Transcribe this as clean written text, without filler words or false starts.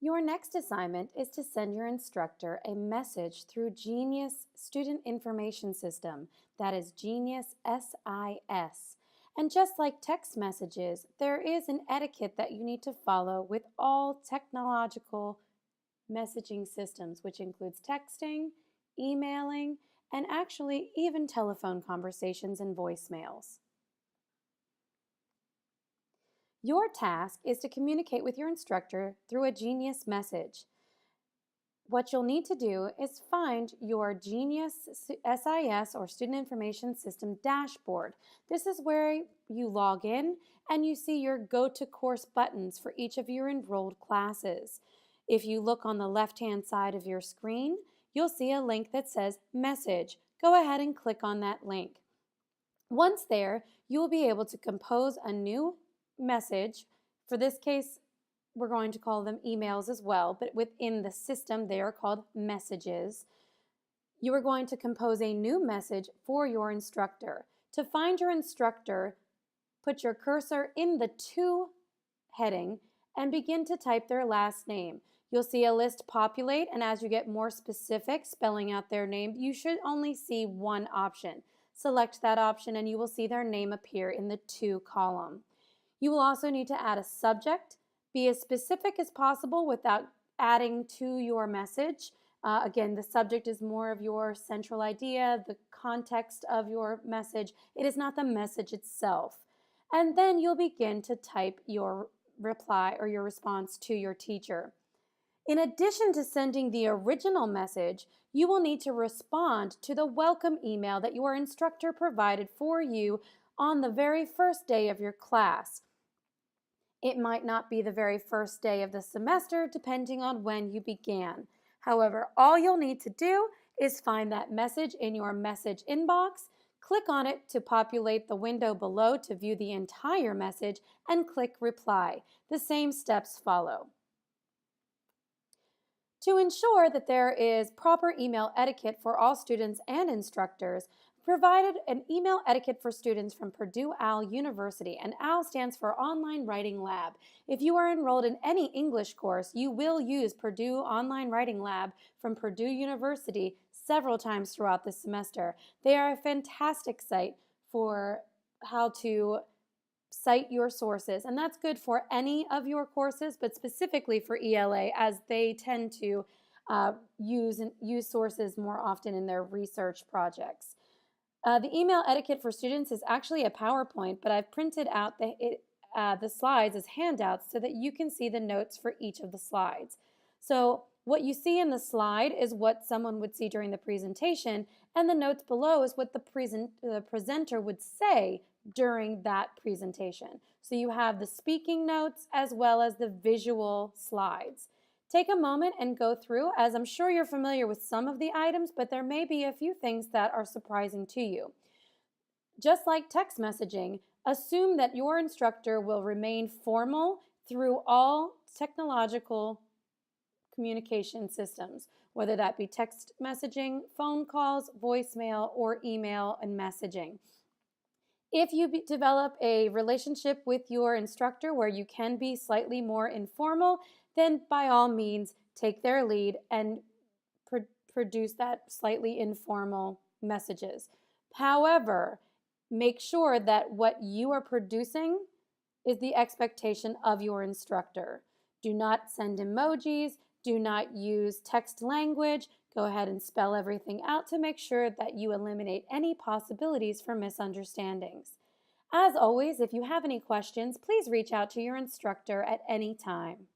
Your next assignment is to send your instructor a message through Genius Student Information System, that is Genius SIS. And just like text messages, there is an etiquette that you need to follow with all technological messaging systems, which includes texting, emailing, and actually even telephone conversations and voicemails. Your task is to communicate with your instructor through a Genius message. What you'll need to do is find your Genius SIS or Student Information System dashboard. This is where you log in and you see your Go to Course buttons for each of your enrolled classes. If you look on the left-hand side of your screen, you'll see a link that says Message. Go ahead and click on that link. Once there, you will be able to compose a new message. For this case, we're going to call them emails as well, but within the system, they are called messages. You are going to compose a new message for your instructor. To find your instructor, put your cursor in the To heading and begin to type their last name. You'll see a list populate, and as you get more specific, spelling out their name, you should only see one option. Select that option and you will see their name appear in the To column. You will also need to add a subject. Be as specific as possible without adding to your message. Again, the subject is more of your central idea, the context of your message. It is not the message itself. And then you'll begin to type your reply or your response to your teacher. In addition to sending the original message, you will need to respond to the welcome email that your instructor provided for you on the very first day of your class. It might not be the very first day of the semester, depending on when you began. However, all you'll need to do is find that message in your message inbox, click on it to populate the window below to view the entire message, and click Reply. The same steps follow. To ensure that there is proper email etiquette for all students and instructors, provided an email etiquette for students from Purdue OWL University, and OWL stands for Online Writing Lab. If you are enrolled in any English course, you will use Purdue Online Writing Lab from Purdue University several times throughout the semester. They are a fantastic site for how to cite your sources, and that's good for any of your courses, but specifically for ELA, as they tend to use sources more often in their research projects. The email etiquette for students is actually a PowerPoint, but I've printed out the slides as handouts so that you can see the notes for each of the slides. So what you see in the slide is what someone would see during the presentation, and the notes below is what the presenter would say during that presentation. So you have the speaking notes as well as the visual slides. Take a moment and go through, as I'm sure you're familiar with some of the items, but there may be a few things that are surprising to you. Just like text messaging, assume that your instructor will remain formal through all technological communication systems, whether that be text messaging, phone calls, voicemail, or email and messaging. If you develop a relationship with your instructor where you can be slightly more informal, then by all means take their lead and produce that slightly informal messages. However, make sure that what you are producing is the expectation of your instructor. Do not send emojis, do not use text language. Go ahead and spell everything out to make sure that you eliminate any possibilities for misunderstandings. As always, if you have any questions, please reach out to your instructor at any time.